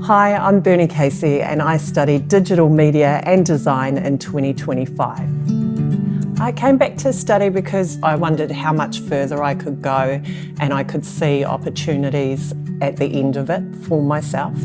Hi, I'm Bernie Casey and I studied digital media and design in 2025. I came back to study because I wondered how much further I could go and I could see opportunities at the end of it for myself.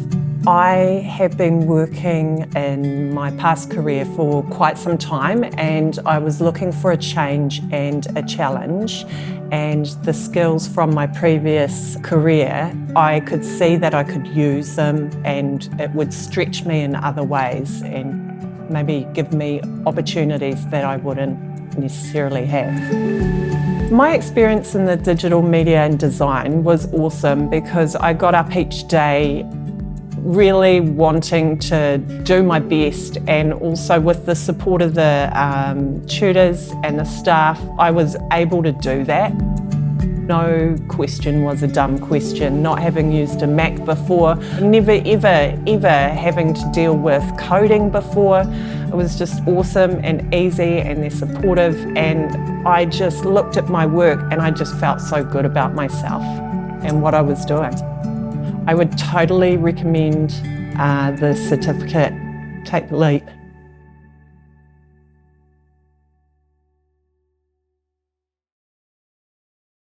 I have been working in my past career for quite some time and I was looking for a change and a challenge, and the skills from my previous career, I could see that I could use them and it would stretch me in other ways and maybe give me opportunities that I wouldn't necessarily have. My experience in the digital media and design was awesome because I got up each day really wanting to do my best, and also with the support of the tutors and the staff, I was able to do that. No question was a dumb question. Not having used a Mac before, never ever having to deal with coding before. It was just awesome and easy, and they're supportive, and I just looked at my work and I just felt so good about myself and what I was doing. I would totally recommend the certificate. Take the leap.